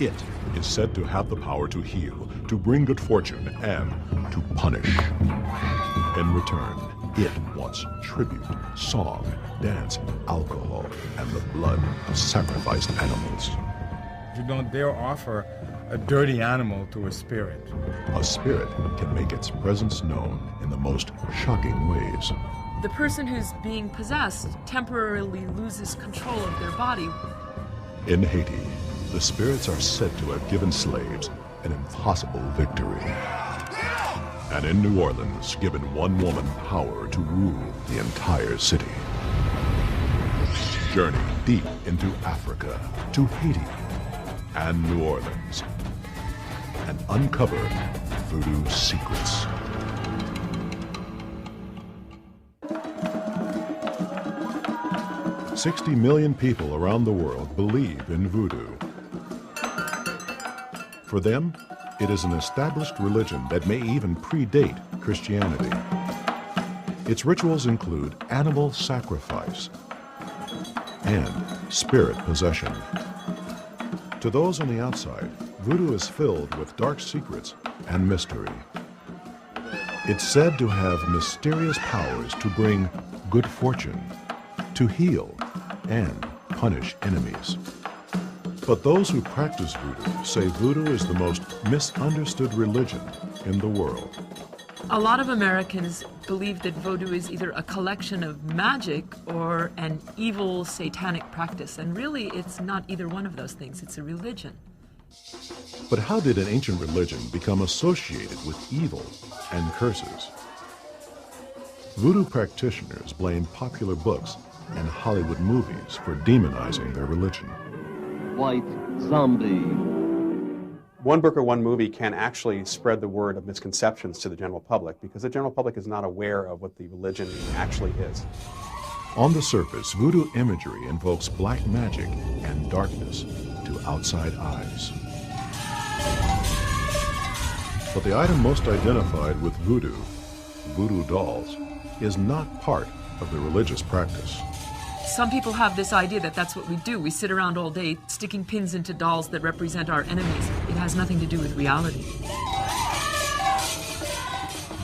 It is said to have the power to heal, to bring good fortune, and to punish. In return, it wants tribute, song, dance, alcohol, and the blood of sacrificed animals. You don't dare offer a dirty animal to a spirit. A spirit can make its presence known in the most shocking ways. The person who's being possessed temporarily loses control of their body. In Haiti, the spirits are said to have given slaves an impossible victory. And in New Orleans, given one woman power to rule the entire city. Journey deep into Africa, to Haiti and New Orleans, and uncover Voodoo Secrets. "60 million people around the world believe in voodoo. For them, it is an established religion that may even predate Christianity. Its rituals include animal sacrifice and spirit possession. To those on the outside, voodoo is filled with dark secrets and mystery. It's said to have mysterious powers to bring good fortune, to heal, and punish enemies. But those who practice voodoo say voodoo is the most misunderstood religion in the world. A lot of Americans believe that voodoo is either a collection of magic or an evil satanic practice, and really it's not either one of those things, it's a religion. But how did an ancient religion become associated with evil and curses? Voodoo practitioners blame popular books and Hollywood movies for demonizing their religion. White zombie. One book or one movie can actually spread the word of misconceptions to the general public because the general public is not aware of what the religion actually is. On the surface, voodoo imagery invokes black magic and darkness to outside eyes. But the item most identified with voodoo, voodoo dolls, is not part of the religious practice. Some people have this idea that that's what we do. We sit around all day sticking pins into dolls that represent our enemies. It has nothing to do with reality.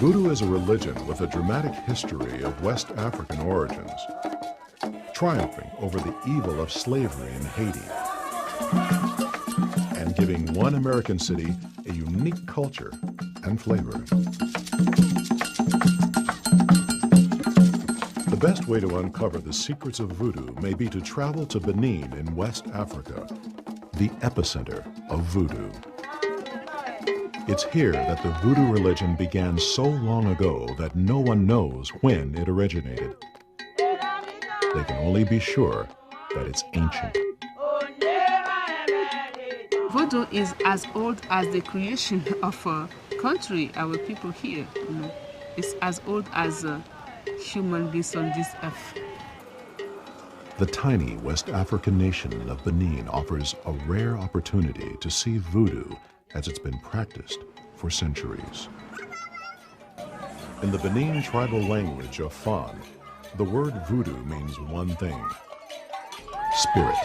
Voodoo is a religion with a dramatic history of West African origins, triumphing over the evil of slavery in Haiti, and giving one American city a unique culture and flavor. The best way to uncover the secrets of voodoo may be to travel to Benin in West Africa, the epicenter of voodoo. It's here that the voodoo religion began so long ago that no one knows when it originated. They can only be sure that it's ancient. Voodoo is as old as the creation of a country, our people here. It's as old as human beings on this earth. The tiny West African nation of Benin offers a rare opportunity to see voodoo as it's been practiced for centuries. In the Benin tribal language of Fan, the word voodoo means one thing: spirit.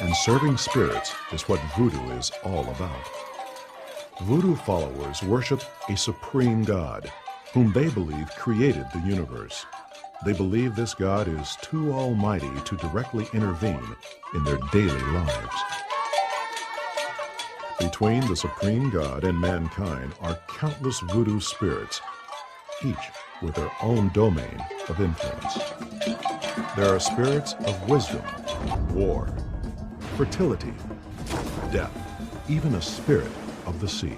And serving spirits is what voodoo is all about. Voodoo followers worship a supreme God whom they believe created the universe. They believe this God is too almighty to directly intervene in their daily lives. Between the supreme God and mankind are countless voodoo spirits, each with their own domain of influence. There are spirits of wisdom, war, fertility, death, even a spirit of the sea.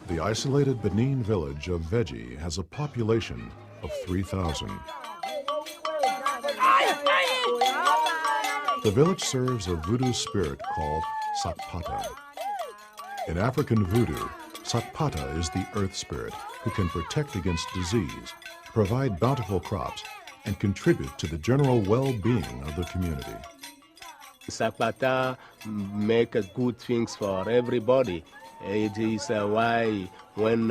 The isolated Benin village of Veji has a population of 3,000. The village serves a voodoo spirit called Sakpata. In African voodoo, Sakpata is the earth spirit who can protect against disease, provide bountiful crops, and contribute to the general well-being of the community. Sakpata make good things for everybody. It is why when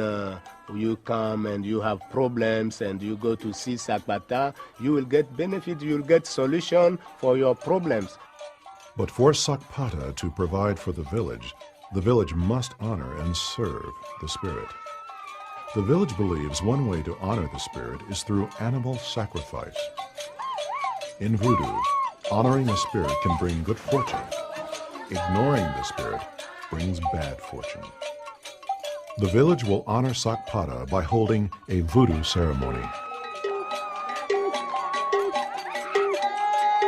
you come and you have problems and you go to see Sakpata, you will get benefit, you will get solution for your problems. But for Sakpata to provide for the village must honor and serve the spirit. The village believes one way to honor the spirit is through animal sacrifice. In Voodoo, honoring a spirit can bring good fortune. Ignoring the spirit brings bad fortune. The village will honor Sakpata by holding a Voodoo ceremony.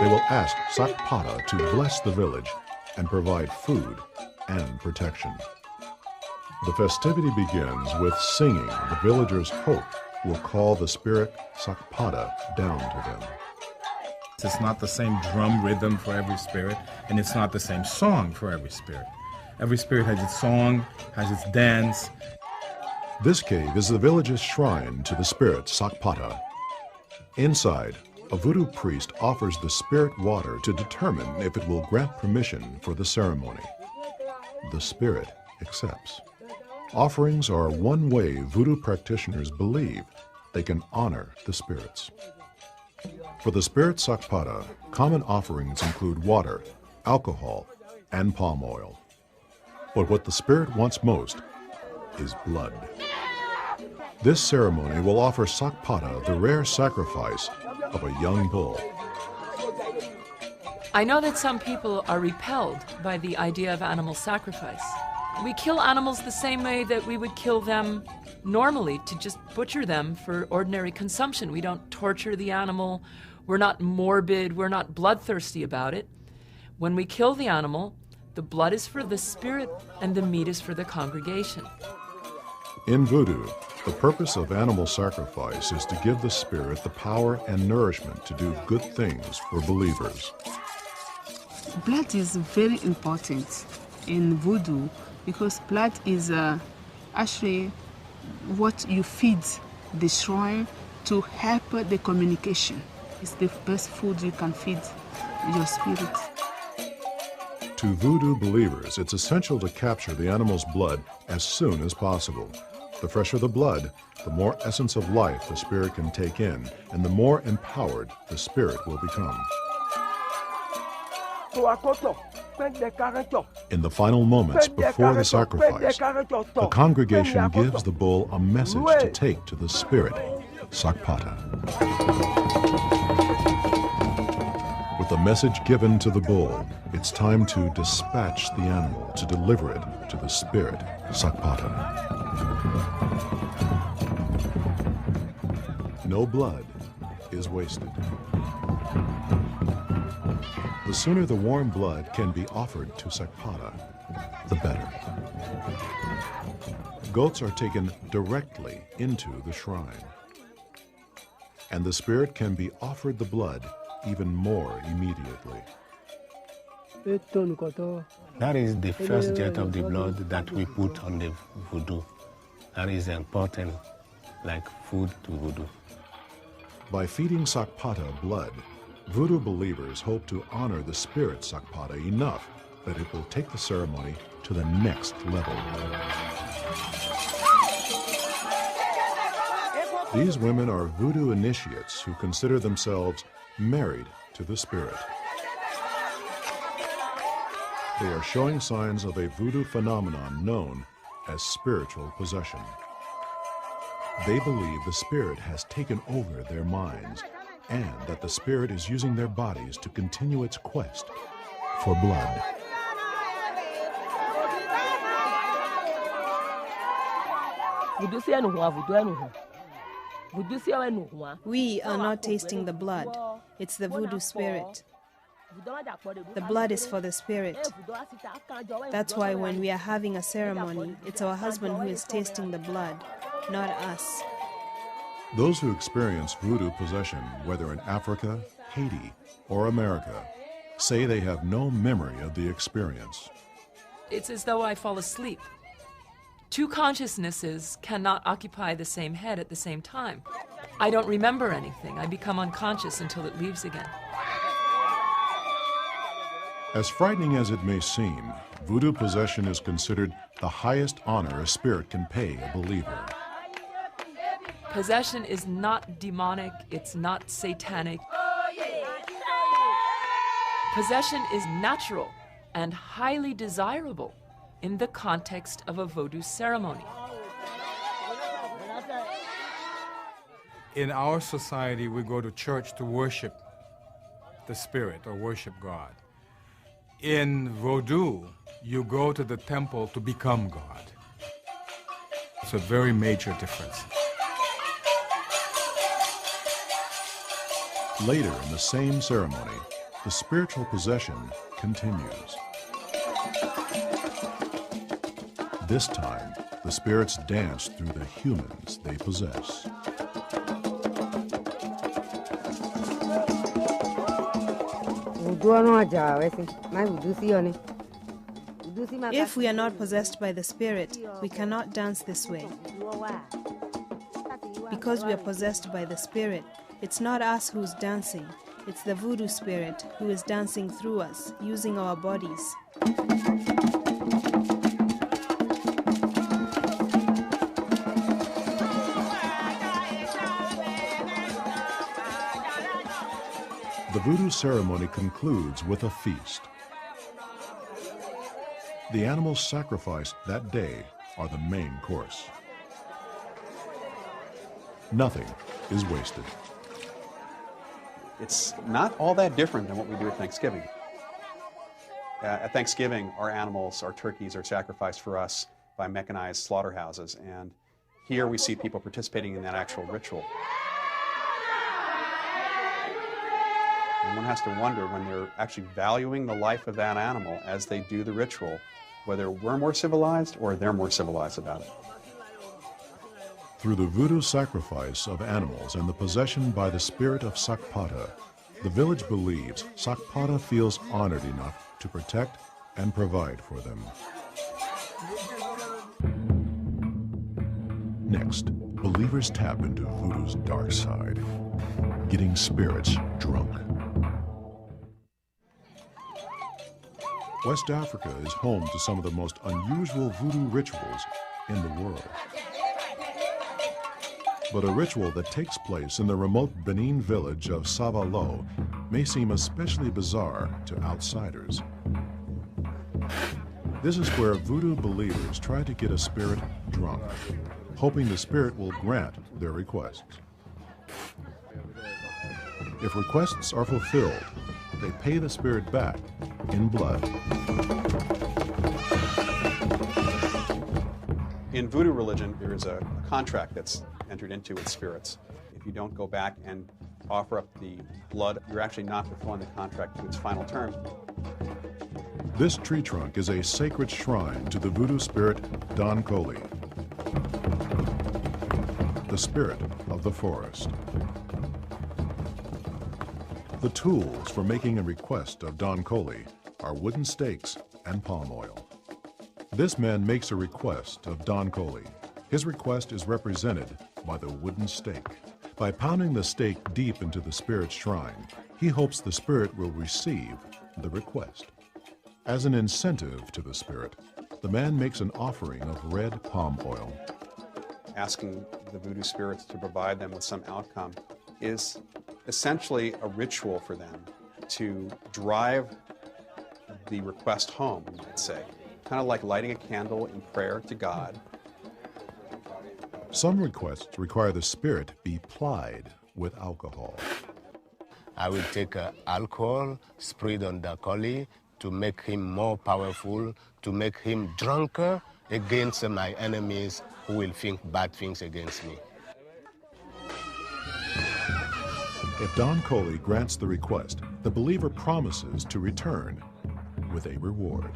They will ask Sakpata to bless the village and provide food and protection. The festivity begins with singing the villagers hope will call the spirit Sakpata down to them. It's not the same drum rhythm for every spirit, and it's not the same song for every spirit. Every spirit has its song, has its dance. This cave is the village's shrine to the spirit Sakpata. Inside, a voodoo priest offers the spirit water to determine if it will grant permission for the ceremony. The spirit accepts. Offerings are one way voodoo practitioners believe they can honor the spirits. For the spirit Sakpata, common offerings include water, alcohol, and palm oil. But what the spirit wants most is blood. This ceremony will offer Sakpata the rare sacrifice of a young bull. I know that some people are repelled by the idea of animal sacrifice. We kill animals the same way that we would kill them normally, to just butcher them for ordinary consumption. We don't torture the animal. We're not morbid. We're not bloodthirsty about it. When we kill the animal, the blood is for the spirit and the meat is for the congregation. In Voodoo, the purpose of animal sacrifice is to give the spirit the power and nourishment to do good things for believers. Blood is very important in Voodoo because blood is actually what you feed the shrine to help the communication. It's the best food you can feed your spirit. To Voodoo believers, it's essential to capture the animal's blood as soon as possible. The fresher the blood, the more essence of life the spirit can take in, and the more empowered the spirit will become. In the final moments before the sacrifice, the congregation gives the bull a message to take to the spirit, Sakpata. With the message given to the bull, it's time to dispatch the animal to deliver it to the spirit, Sakpata. No blood is wasted. The sooner the warm blood can be offered to Sakpata, the better. Goats are taken directly into the shrine, and the spirit can be offered the blood even more immediately. That is the first jet of the blood that we put on the Voodoo. That is important, like food to Voodoo. By feeding Sakpata blood, Voodoo believers hope to honor the spirit Sakpata enough that it will take the ceremony to the next level. These women are Voodoo initiates who consider themselves married to the spirit. They are showing signs of a Voodoo phenomenon known as spiritual possession. They believe the spirit has taken over their minds and that the spirit is using their bodies to continue its quest for blood. We are not tasting the blood. It's the Voodoo spirit. The blood is for the spirit. That's why when we are having a ceremony, it's our husband who is tasting the blood, not us. Those who experience Voodoo possession, whether in Africa, Haiti, or America, say they have no memory of the experience. It's as though I fall asleep. Two consciousnesses cannot occupy the same head at the same time. I don't remember anything. I become unconscious until it leaves again. As frightening as it may seem, Voodoo possession is considered the highest honor a spirit can pay a believer. Possession is not demonic, it's not satanic. Possession is natural and highly desirable in the context of a voodoo ceremony. In our society, we go to church to worship the spirit or worship God. In Voodoo, you go to the temple to become God. It's a very major difference. Later in the same ceremony, the spiritual possession continues. This time, the spirits dance through the humans they possess. If we are not possessed by the spirit, we cannot dance this way. Because we are possessed by the spirit, it's not us who's dancing, it's the voodoo spirit who is dancing through us, using our bodies. The voodoo ceremony concludes with a feast. The animals sacrificed that day are the main course. Nothing is wasted. It's not all that different than what we do at Thanksgiving. At Thanksgiving, our animals, our turkeys, are sacrificed for us by mechanized slaughterhouses, and here we see people participating in that actual ritual. And one has to wonder, when they're actually valuing the life of that animal as they do the ritual, whether we're more civilized or they're more civilized about it. Through the voodoo sacrifice of animals and the possession by the spirit of Sakpata, the village believes Sakpata feels honored enough to protect and provide for them. Next, believers tap into voodoo's dark side, getting spirits drunk. West Africa is home to some of the most unusual voodoo rituals in the world. But a ritual that takes place in the remote Benin village of Savalo may seem especially bizarre to outsiders. This is where voodoo believers try to get a spirit drunk, hoping the spirit will grant their requests. If requests are fulfilled, they pay the spirit back in blood. In voodoo religion, there is a contract that's entered into with spirits. If you don't go back and offer up the blood, you're actually not fulfilling the contract to its final terms. This tree trunk is a sacred shrine to the voodoo spirit Don Koli, the spirit of the forest. The tools for making a request of Don Koli are wooden stakes and palm oil. This man makes a request of Don Koli. His request is represented by the wooden stake. By pounding the stake deep into the spirit's shrine, he hopes the spirit will receive the request. As an incentive to the spirit, the man makes an offering of red palm oil. Asking the voodoo spirits to provide them with some outcome is essentially a ritual for them to drive the request home, you might say. Kind of like lighting a candle in prayer to God. Some requests require the spirit be plied with alcohol. I will take alcohol, spread on the Koli to make him more powerful, to make him drunker against my enemies who will think bad things against me. If Don Koli grants the request, the believer promises to return with a reward.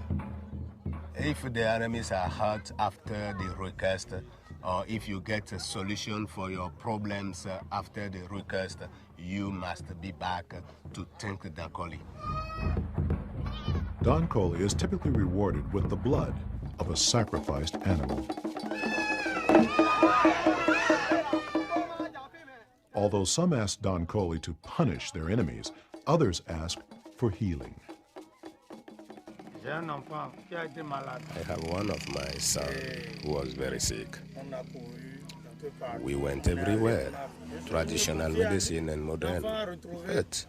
If the enemies are hurt after the request, or if you get a solution for your problems after the request, you must be back to thank the Koli. Don Koli is typically rewarded with the blood of a sacrificed animal. Although some ask Don Koli to punish their enemies, others ask for healing. I have one of my sons who was very sick. We went everywhere, traditional medicine and modern. But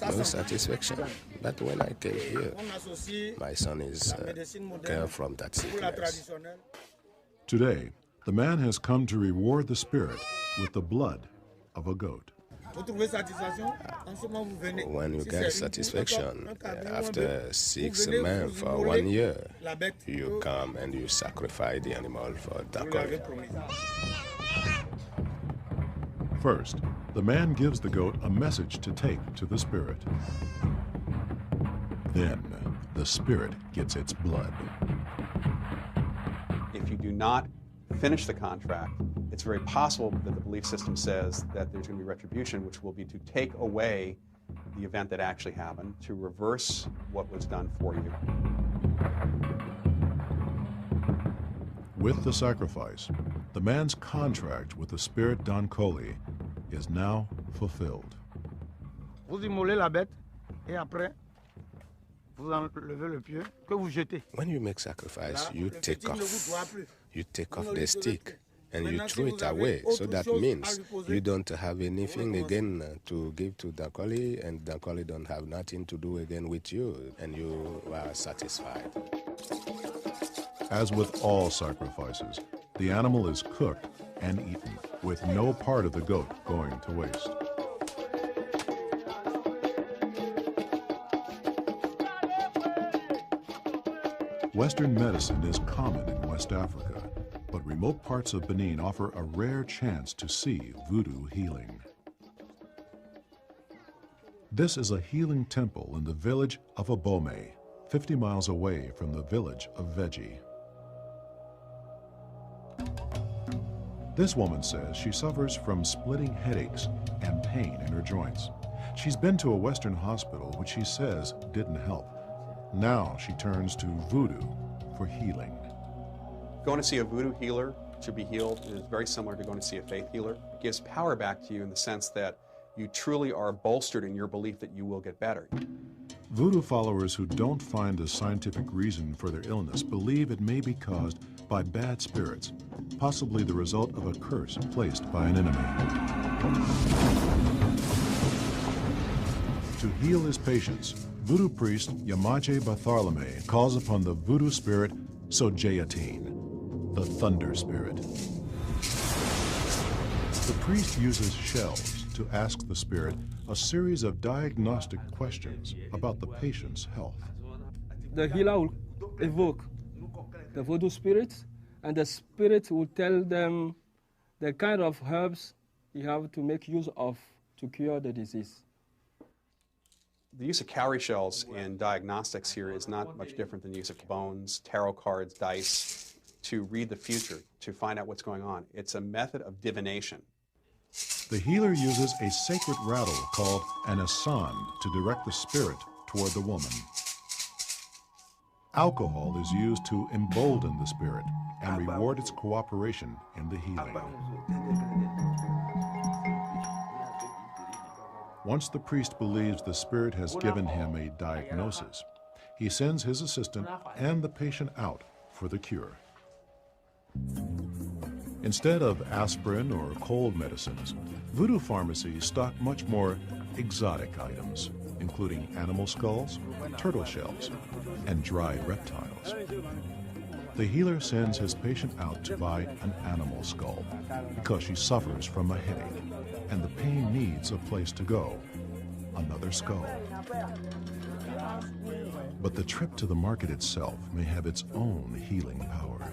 No satisfaction. But when I came here, my son is cured from that sickness. Today, the man has come to reward the spirit with the blood of a goat. When you get satisfaction, after 6 months or 1 year, you come and you sacrifice the animal for Dakoli. First, the man gives the goat a message to take to the spirit. Then, the spirit gets its blood. If you do not finish the contract, it's very possible that the belief system says that there's going to be retribution, which will be to take away the event that actually happened, to reverse what was done for you. With the sacrifice, the man's contract with the spirit Dankoli is now fulfilled. Vous immolez la bête et après, vous enlevez le pied que vous jetez. When you make sacrifice, you take off the stick and you throw it away. So that means you don't have anything again to give to Dankoli, and Dankoli don't have nothing to do again with you, and you are satisfied. As with all sacrifices, the animal is cooked and eaten, with no part of the goat going to waste. Western medicine is common in West Africa, but remote parts of Benin offer a rare chance to see voodoo healing. This is a healing temple in the village of Abome, 50 miles away from the village of Veji. This woman says she suffers from splitting headaches and pain in her joints. She's been to a Western hospital, which she says didn't help. Now she turns to voodoo for healing. Going to see a voodoo healer to be healed is very similar to going to see a faith healer. It gives power back to you in the sense that you truly are bolstered in your belief that you will get better. Voodoo followers who don't find a scientific reason for their illness believe it may be caused by bad spirits, possibly the result of a curse placed by an enemy. To heal his patients, voodoo priest Yamaje Bartholome calls upon the voodoo spirit Sojayatine, the thunder spirit. The priest uses shells to ask the spirit a series of diagnostic questions about the patient's health. The healer will evoke the voodoo spirits, and the spirit will tell them the kind of herbs you have to make use of to cure the disease. The use of cowrie shells in diagnostics here is not much different than the use of bones, tarot cards, dice, to read the future, to find out what's going on. It's a method of divination. The healer uses a sacred rattle called an asan to direct the spirit toward the woman. Alcohol is used to embolden the spirit and reward its cooperation in the healing. Once the priest believes the spirit has given him a diagnosis, he sends his assistant and the patient out for the cure. Instead of aspirin or cold medicines, voodoo pharmacies stock much more exotic items, including animal skulls, turtle shells, and dried reptiles. The healer sends his patient out to buy an animal skull because she suffers from a headache, and the pain needs a place to go, another skull. But the trip to the market itself may have its own healing power.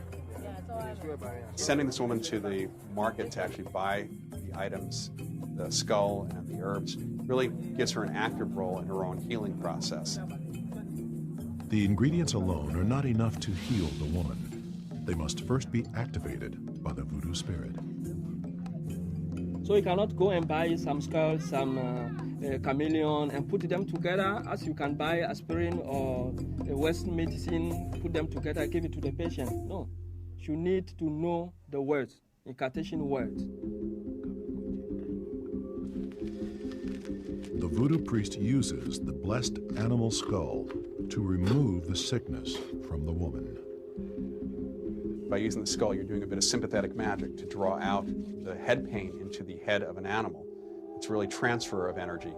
Sending this woman to the market to actually buy the items, the skull and the herbs, really gives her an active role in her own healing process. The ingredients alone are not enough to heal the woman. They must first be activated by the voodoo spirit. So you cannot go and buy some skulls, some chameleon, and put them together as you can buy aspirin or Western medicine, put them together, give it to the patient. No. You need to know the words, incantation words. The voodoo priest uses the blessed animal skull to remove the sickness from the woman. By using the skull, you're doing a bit of sympathetic magic to draw out the head pain into the head of an animal. It's really transfer of energy.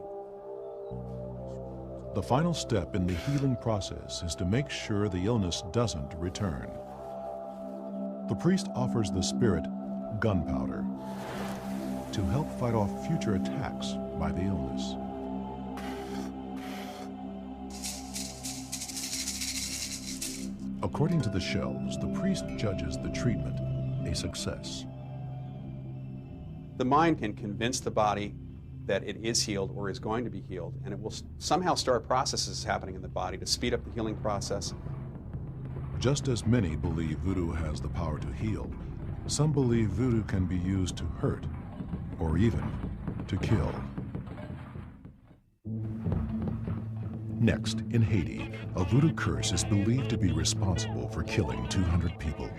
The final step in the healing process is to make sure the illness doesn't return. The priest offers the spirit gunpowder to help fight off future attacks by the illness. According to the shells, the priest judges the treatment a success. The mind can convince the body that it is healed or is going to be healed, and it will somehow start processes happening in the body to speed up the healing process. Just as many believe voodoo has the power to heal, some believe voodoo can be used to hurt or even to kill. Next, in Haiti, a voodoo curse is believed to be responsible for killing 200 people.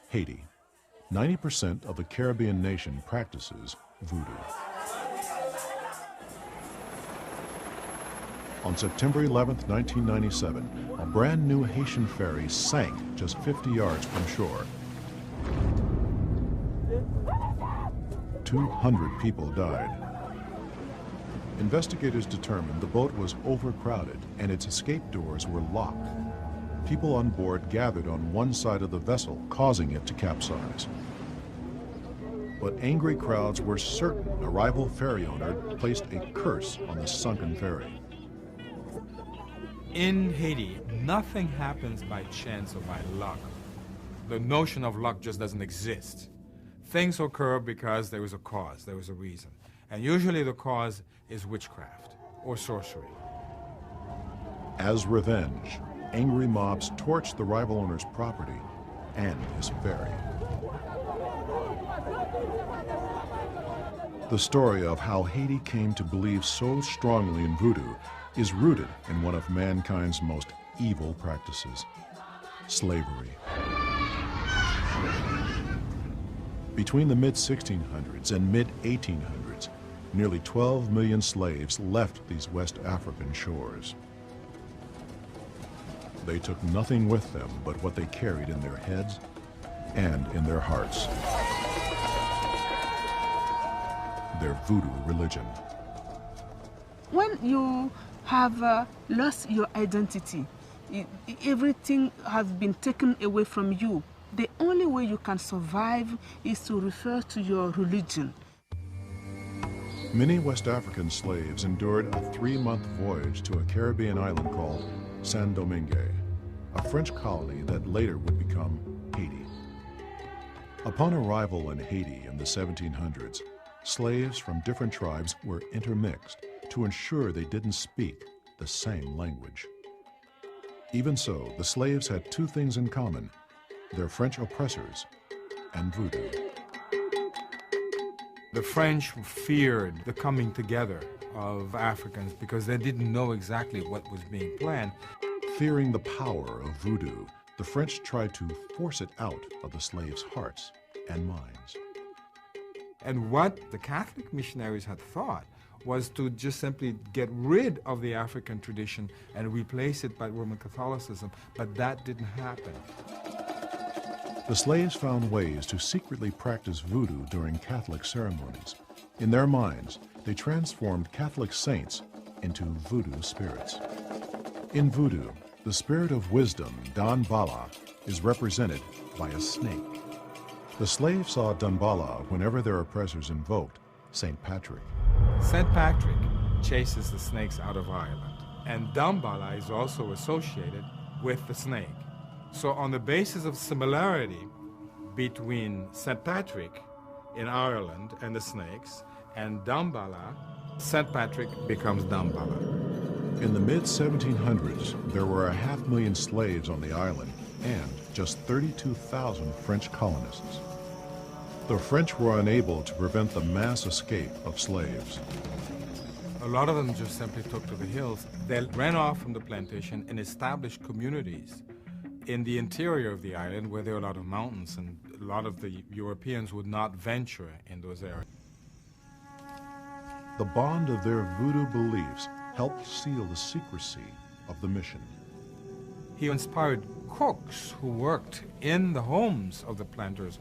Haiti. 90% of the Caribbean nation practices voodoo. On September 11, 1997, a brand new Haitian ferry sank just 50 yards from shore. 200 people died. Investigators determined the boat was overcrowded and its escape doors were locked. People on board gathered on one side of the vessel, causing it to capsize. But angry crowds were certain a rival ferry owner placed a curse on the sunken ferry. In Haiti, nothing happens by chance or by luck. The notion of luck just doesn't exist. Things occur because there is a cause, there is a reason. And usually the cause is witchcraft or sorcery. As revenge, angry mobs torched the rival owner's property and his ferry. The story of how Haiti came to believe so strongly in voodoo is rooted in one of mankind's most evil practices, slavery. Between the mid-1600s and mid-1800s, nearly 12 million slaves left these West African shores. They took nothing with them but what they carried in their heads and in their hearts. Their voodoo religion. When you have lost your identity, everything has been taken away from you, the only way you can survive is to refer to your religion. Many West African slaves endured a 3-month voyage to a Caribbean island called Saint Domingue, a French colony that later would become Haiti. Upon arrival in Haiti in the 1700s, slaves from different tribes were intermixed to ensure they didn't speak the same language. Even so, the slaves had two things in common: their French oppressors and voodoo. The French feared the coming together of Africans because they didn't know exactly what was being planned. Fearing the power of voodoo, the French tried to force it out of the slaves' hearts and minds. And what the Catholic missionaries had thought was to just simply get rid of the African tradition and replace it by Roman Catholicism, but that didn't happen. The slaves found ways to secretly practice voodoo during Catholic ceremonies. In their minds, they transformed Catholic saints into voodoo spirits. In voodoo, the spirit of wisdom, Danbala, is represented by a snake. The slaves saw Danbala whenever their oppressors invoked St. Patrick. St. Patrick chases the snakes out of Ireland, and Danbala is also associated with the snake. So on the basis of similarity between St. Patrick in Ireland and the snakes and Danbala, St. Patrick becomes Danbala. In the mid-1700s, there were 500,000 slaves on the island and just 32,000 French colonists. The French were unable to prevent the mass escape of slaves. A lot of them just simply took to the hills. They ran off from the plantation and established communities in the interior of the island where there are a lot of mountains, and a lot of the Europeans would not venture in those areas. The bond of their voodoo beliefs helped seal the secrecy of the mission. He inspired cooks who worked in the homes of the planters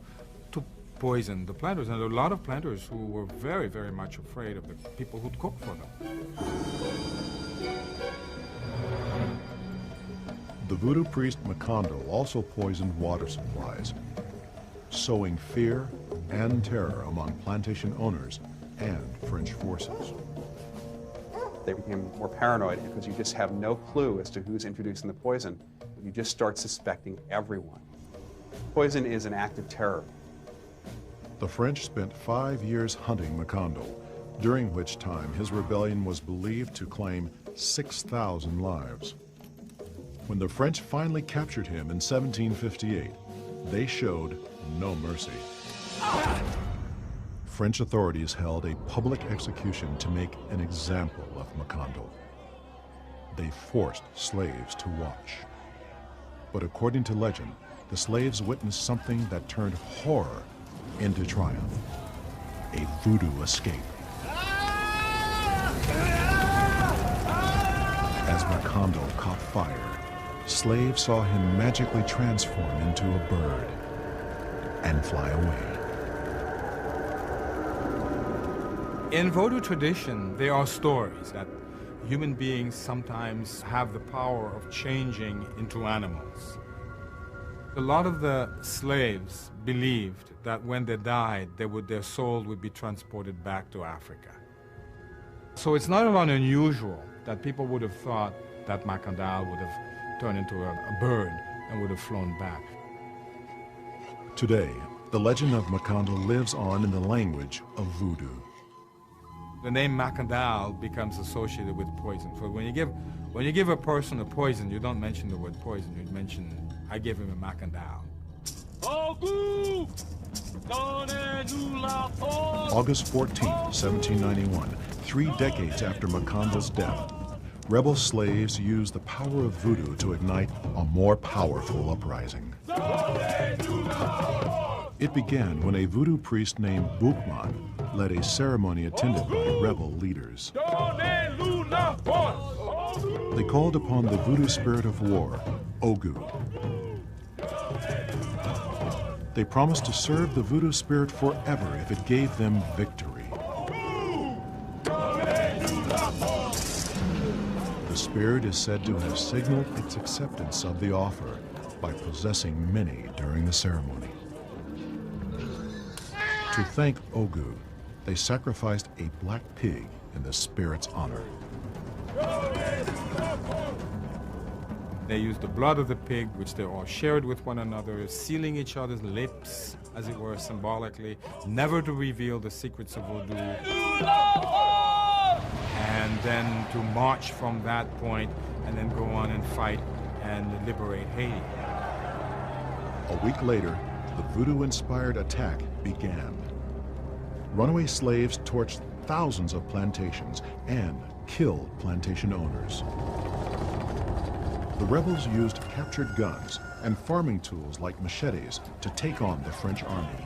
to poison the planters, and a lot of planters who were very, very much afraid of the people who'd cook for them. The voodoo priest Macondo also poisoned water supplies, sowing fear and terror among plantation owners and French forces. They became more paranoid because you just have no clue as to who's introducing the poison. You just start suspecting everyone. Poison is an act of terror. The French spent 5 years hunting Macondo, during which time his rebellion was believed to claim 6,000 lives. When the French finally captured him in 1758, they showed no mercy. French authorities held a public execution to make an example of Macondo. They forced slaves to watch. But according to legend, the slaves witnessed something that turned horror into triumph: a voodoo escape. As Macondo caught fire, slaves saw him magically transform into a bird and fly away. In Vodou tradition, there are stories that human beings sometimes have the power of changing into animals. A lot of the slaves believed that when they died, their soul would be transported back to Africa. So it's not at all unusual that people would have thought that Macondo would have turned into a bird and would have flown back. Today, the legend of Macondo lives on in the language of voodoo. The name Macondo becomes associated with poison. So when you give a person a poison, you don't mention the word poison. You mention, I gave him a Macondo. August 14, 1791, 3 decades after Macondo's death, rebel slaves used the power of voodoo to ignite a more powerful uprising. It began when a voodoo priest named Boukman led a ceremony attended by rebel leaders. They called upon the voodoo spirit of war, Ogu. They promised to serve the voodoo spirit forever if it gave them victory. The spirit is said to have signaled its acceptance of the offer by possessing many during the ceremony. To thank Ogu, they sacrificed a black pig in the spirit's honor. They used the blood of the pig, which they all shared with one another, sealing each other's lips, as it were, symbolically, never to reveal the secrets of voodoo. And then to march from that point and then go on and fight and liberate Haiti. A week later, the voodoo-inspired attack began. Runaway slaves torched thousands of plantations and killed plantation owners. The rebels used captured guns and farming tools like machetes to take on the French army.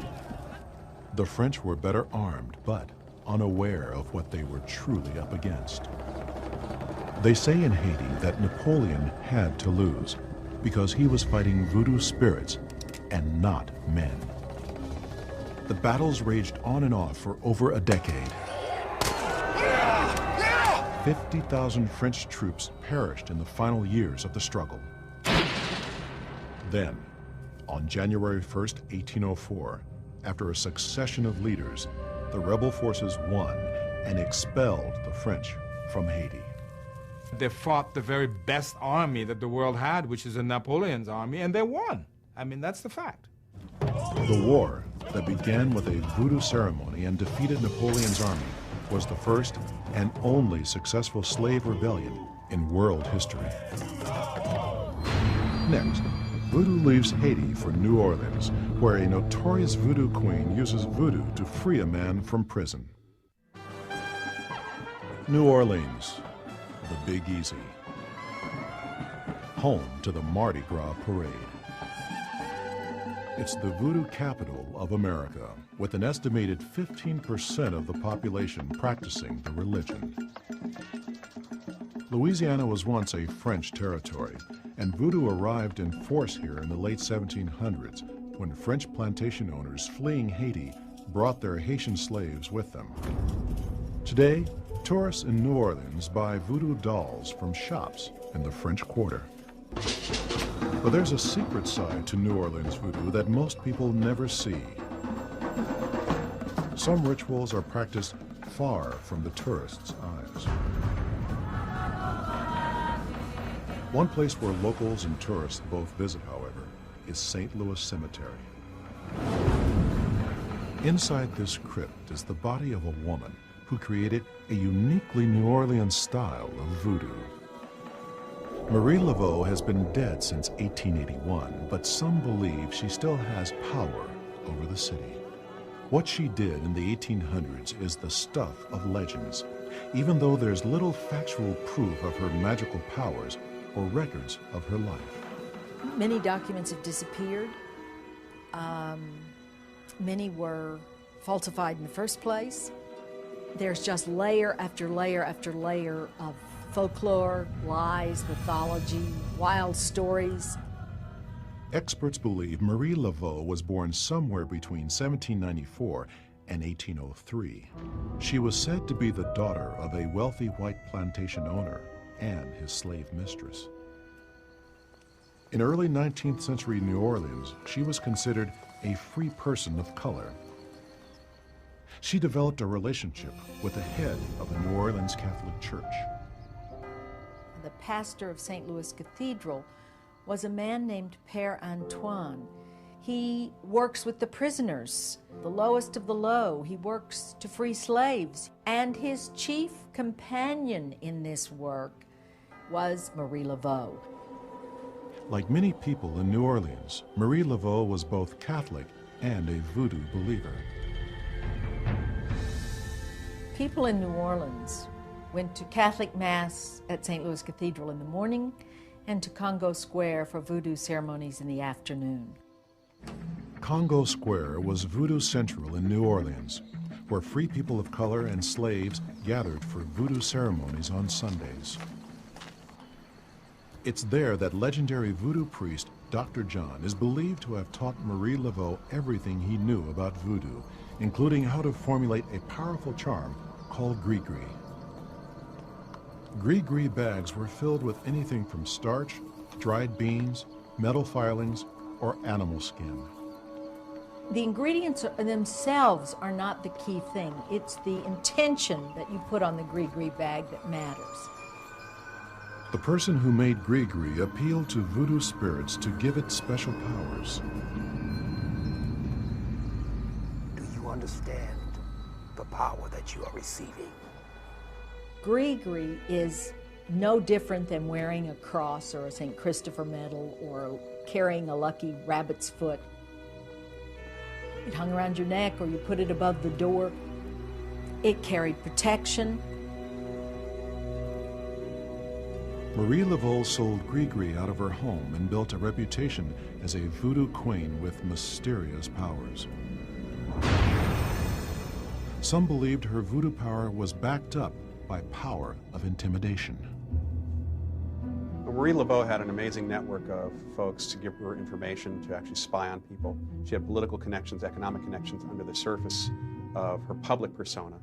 The French were better armed, but unaware of what they were truly up against. They say in Haiti that Napoleon had to lose because he was fighting voodoo spirits and not men. The battles raged on and off for over a decade. 50,000 French troops perished in the final years of the struggle. Then, on January 1st, 1804, after a succession of leaders, the rebel forces won and expelled the French from Haiti. They fought the very best army that the world had, which is Napoleon's army, and they won. I mean, that's the fact. The war that began with a voodoo ceremony and defeated Napoleon's army was the first and only successful slave rebellion in world history. Next, voodoo leaves Haiti for New Orleans, where a notorious voodoo queen uses voodoo to free a man from prison. New Orleans, the Big Easy, home to the Mardi Gras parade. It's the voodoo capital of America, with an estimated 15% of the population practicing the religion. Louisiana was once a French territory, and voodoo arrived in force here in the late 1700s, when French plantation owners fleeing Haiti brought their Haitian slaves with them. Today, tourists in New Orleans buy voodoo dolls from shops in the French Quarter. But there's a secret side to New Orleans voodoo that most people never see. Some rituals are practiced far from the tourists' eyes. One place where locals and tourists both visit, however, is St. Louis Cemetery. Inside this crypt is the body of a woman who created a uniquely New Orleans style of voodoo. Marie Laveau has been dead since 1881, but some believe she still has power over the city. What she did in the 1800s is the stuff of legends, even though there's little factual proof of her magical powers or records of her life. Many documents have disappeared. Many were falsified in the first place. There's just layer after layer after layer of folklore, lies, mythology, wild stories. Experts believe Marie Laveau was born somewhere between 1794 and 1803. She was said to be the daughter of a wealthy white plantation owner and his slave mistress. In early 19th century New Orleans, she was considered a free person of color. She developed a relationship with the head of the New Orleans Catholic Church. The pastor of St. Louis Cathedral was a man named Père Antoine. He works with the prisoners, the lowest of the low. He works to free slaves. And his chief companion in this work was Marie Laveau. Like many people in New Orleans, Marie Laveau was both Catholic and a voodoo believer. People in New Orleans went to Catholic Mass at St. Louis Cathedral in the morning and to Congo Square for voodoo ceremonies in the afternoon. Congo Square was Voodoo Central in New Orleans, where free people of color and slaves gathered for voodoo ceremonies on Sundays. It's there that legendary voodoo priest Dr. John is believed to have taught Marie Laveau everything he knew about voodoo, including how to formulate a powerful charm called gris-gris. Gris-gris bags were filled with anything from starch, dried beans, metal filings, or animal skin. The ingredients themselves are not the key thing. It's the intention that you put on the gris-gris bag that matters. The person who made gris-gris appealed to voodoo spirits to give it special powers. Do you understand the power that you are receiving? Gris-gris is no different than wearing a cross or a St. Christopher medal or carrying a lucky rabbit's foot. It hung around your neck or you put it above the door. It carried protection. Marie Laveau sold gris-gris out of her home and built a reputation as a voodoo queen with mysterious powers. Some believed her voodoo power was backed up by power of intimidation. Marie Laveau had an amazing network of folks to give her information, to actually spy on people. She had political connections, economic connections under the surface of her public persona.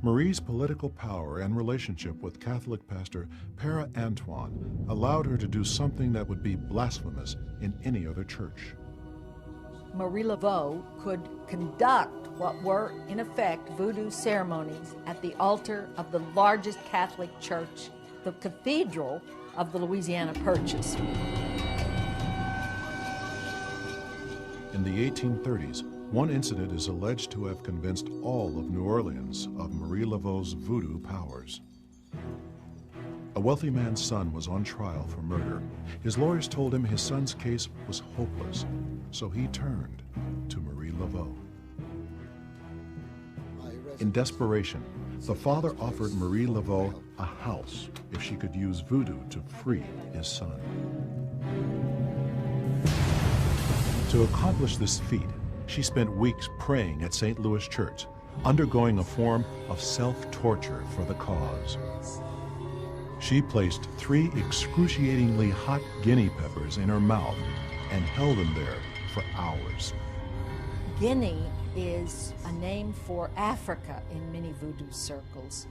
Marie's political power and relationship with Catholic pastor Père Antoine allowed her to do something that would be blasphemous in any other church. Marie Laveau could conduct what were, in effect, voodoo ceremonies at the altar of the largest Catholic church, the Cathedral of the Louisiana Purchase. In the 1830s, one incident is alleged to have convinced all of New Orleans of Marie Laveau's voodoo powers. A wealthy man's son was on trial for murder. His lawyers told him his son's case was hopeless, so he turned to Marie Laveau. In desperation, the father offered Marie Laveau a house if she could use voodoo to free his son. To accomplish this feat, she spent weeks praying at St. Louis Church, undergoing a form of self-torture for the cause. She placed 3 excruciatingly hot guinea peppers in her mouth and held them there for hours. Guinea is a name for Africa in many voodoo circles.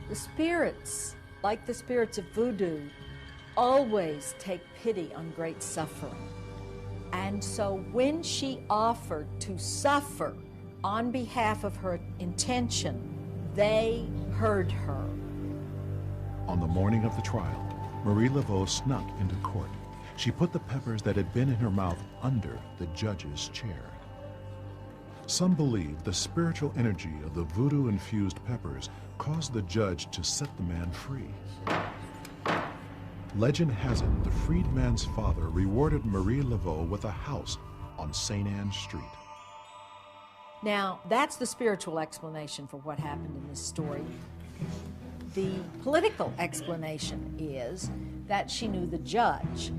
The spirits, like the spirits of voodoo, always take pity on great suffering. And so when she offered to suffer on behalf of her intention, they heard her. On the morning of the trial, Marie Laveau snuck into court. She put the peppers that had been in her mouth under the judge's chair. Some believe the spiritual energy of the voodoo-infused peppers caused the judge to set the man free. Legend has it the freedman's father rewarded Marie Laveau with a house on St. Anne's Street. Now, that's the spiritual explanation for what happened in this story. The political explanation is that she knew the judge.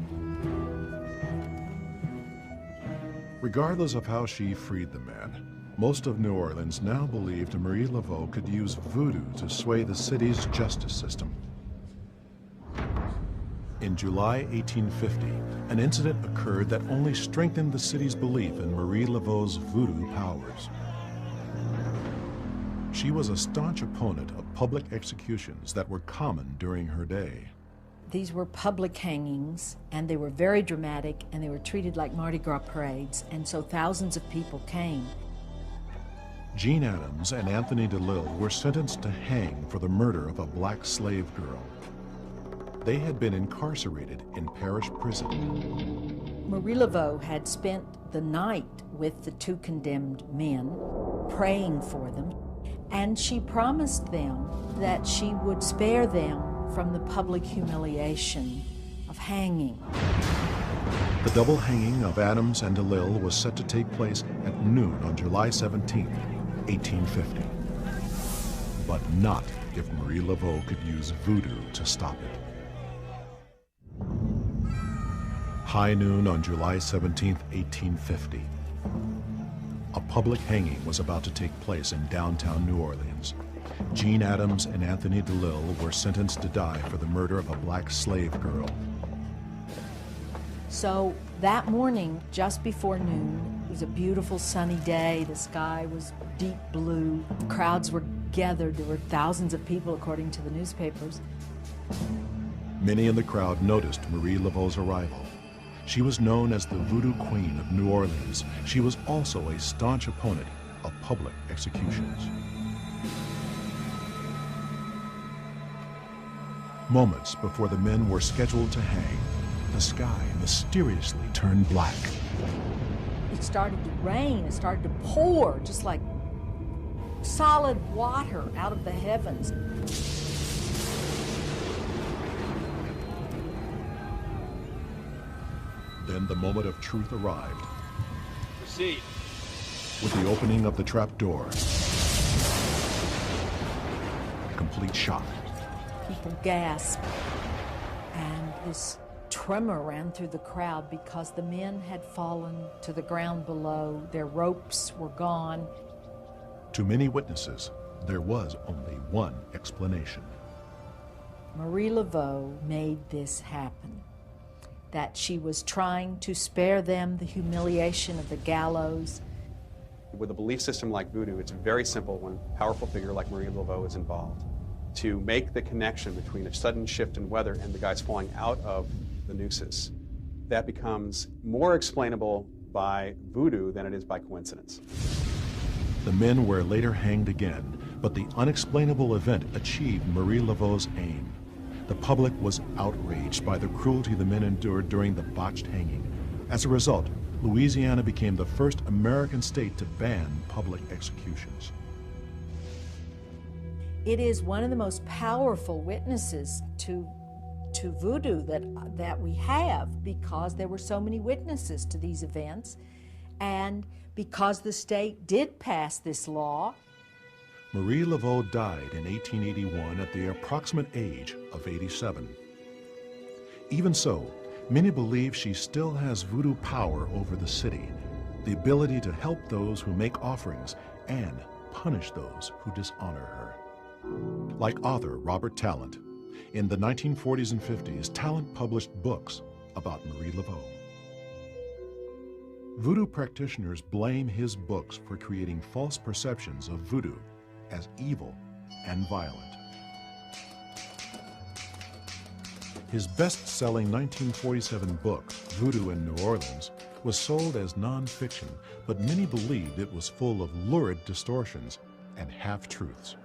Regardless of how she freed the man, most of New Orleans now believed Marie Laveau could use voodoo to sway the city's justice system. In July 1850, an incident occurred that only strengthened the city's belief in Marie Laveau's voodoo powers. She was a staunch opponent of public executions that were common during her day. These were public hangings, and they were very dramatic, and they were treated like Mardi Gras parades, and so thousands of people came. Jean Adams and Anthony DeLille were sentenced to hang for the murder of a black slave girl. They had been incarcerated in parish prison. Marie Laveau had spent the night with the two condemned men, praying for them, and she promised them that she would spare them from the public humiliation of hanging. The double hanging of Adams and DeLille was set to take place at noon on July 17, 1850. But not if Marie Laveau could use voodoo to stop it. High noon on July 17, 1850. A public hanging was about to take place in downtown New Orleans. Jean Adams and Anthony DeLille were sentenced to die for the murder of a black slave girl. So that morning, just before noon, it was a beautiful sunny day. The sky was deep blue. Crowds were gathered. There were thousands of people, according to the newspapers. Many in the crowd noticed Marie Laveau's arrival. She was known as the Voodoo Queen of New Orleans. She was also a staunch opponent of public executions. Moments before the men were scheduled to hang, the sky mysteriously turned black. It started to rain. It started to pour, just like solid water out of the heavens. Then the moment of truth arrived. Proceed. With the opening of the trap door. Complete shock. People gasped, and this tremor ran through the crowd because the men had fallen to the ground below. Their ropes were gone. To many witnesses, there was only one explanation. Marie Laveau made this happen. That she was trying to spare them the humiliation of the gallows. With a belief system like voodoo, it's very simple when a powerful figure like Marie Laveau is involved to make the connection between a sudden shift in weather and the guys falling out of the nooses. That becomes more explainable by voodoo than it is by coincidence. The men were later hanged again, but the unexplainable event achieved Marie Laveau's aim. The public was outraged by the cruelty the men endured during the botched hanging. As a result, Louisiana became the first American state to ban public executions. It is one of the most powerful witnesses to voodoo that we have, because there were so many witnesses to these events, and because the state did pass this law. Marie Laveau died in 1881 at the approximate age of 87. Even so, many believe she still has voodoo power over the city, the ability to help those who make offerings and punish those who dishonor her. Like author Robert Tallant, in the 1940s and 50s, Tallant published books about Marie Laveau. Voodoo practitioners blame his books for creating false perceptions of voodoo as evil and violent. His best-selling 1947 book, Voodoo in New Orleans, was sold as non-fiction, but many believed it was full of lurid distortions and half-truths.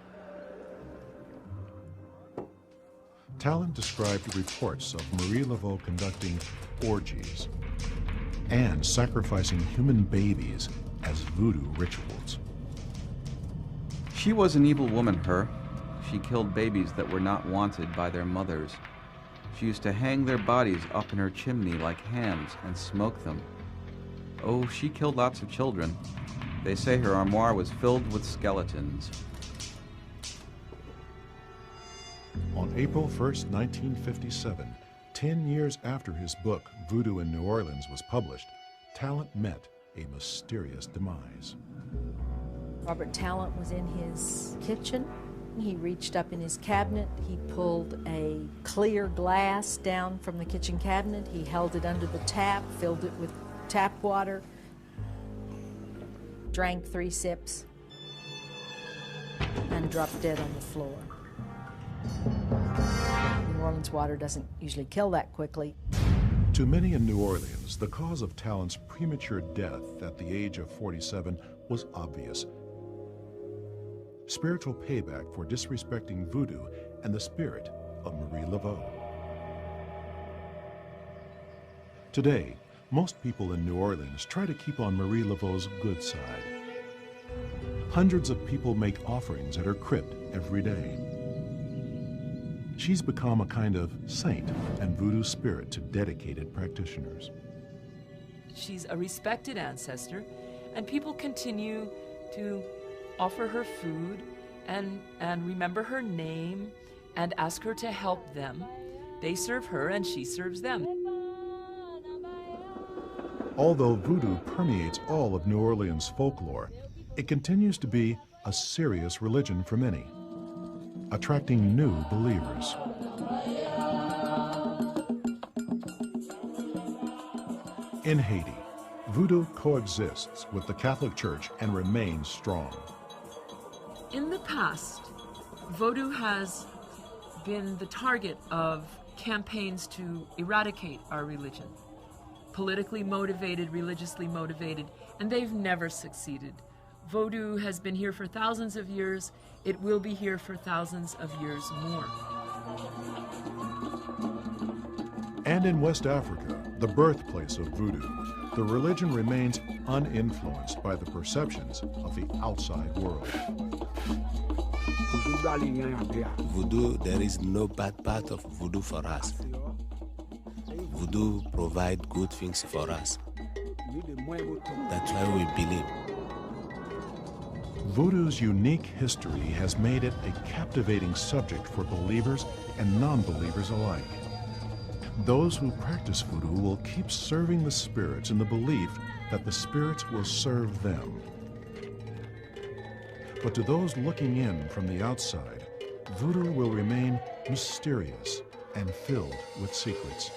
Talent described reports of Marie Laveau conducting orgies and sacrificing human babies as voodoo rituals. She was an evil woman, her. She killed babies that were not wanted by their mothers. She used to hang their bodies up in her chimney like hams and smoke them. Oh, she killed lots of children. They say her armoire was filled with skeletons. On April 1st, 1957, 10 years after his book, Voodoo in New Orleans, was published, Talent met a mysterious demise. Robert Talent was in his kitchen. He reached up in his cabinet. He pulled a clear glass down from the kitchen cabinet. He held it under the tap, filled it with tap water, drank 3 sips, and dropped dead on the floor. New Orleans water doesn't usually kill that quickly. To many in New Orleans, the cause of Talent's premature death at the age of 47 was obvious. Spiritual payback for disrespecting voodoo and the spirit of Marie Laveau. Today, most people in New Orleans try to keep on Marie Laveau's good side. Hundreds of people make offerings at her crypt every day. She's become a kind of saint and voodoo spirit to dedicated practitioners. She's a respected ancestor, and people continue to offer her food and remember her name and ask her to help them. They serve her and she serves them. Although voodoo permeates all of New Orleans folklore, it continues to be a serious religion for many, attracting new believers. In Haiti, voodoo coexists with the Catholic Church and remains strong. In the past, voodoo has been the target of campaigns to eradicate our religion. Politically motivated, religiously motivated, and they've never succeeded. Voodoo has been here for thousands of years. It will be here for thousands of years more. And in West Africa, the birthplace of voodoo, the religion remains uninfluenced by the perceptions of the outside world. Voodoo, there is no bad part of voodoo for us. Voodoo provides good things for us. That's why we believe. Voodoo's unique history has made it a captivating subject for believers and non-believers alike. Those who practice voodoo will keep serving the spirits in the belief that the spirits will serve them. But to those looking in from the outside, voodoo will remain mysterious and filled with secrets.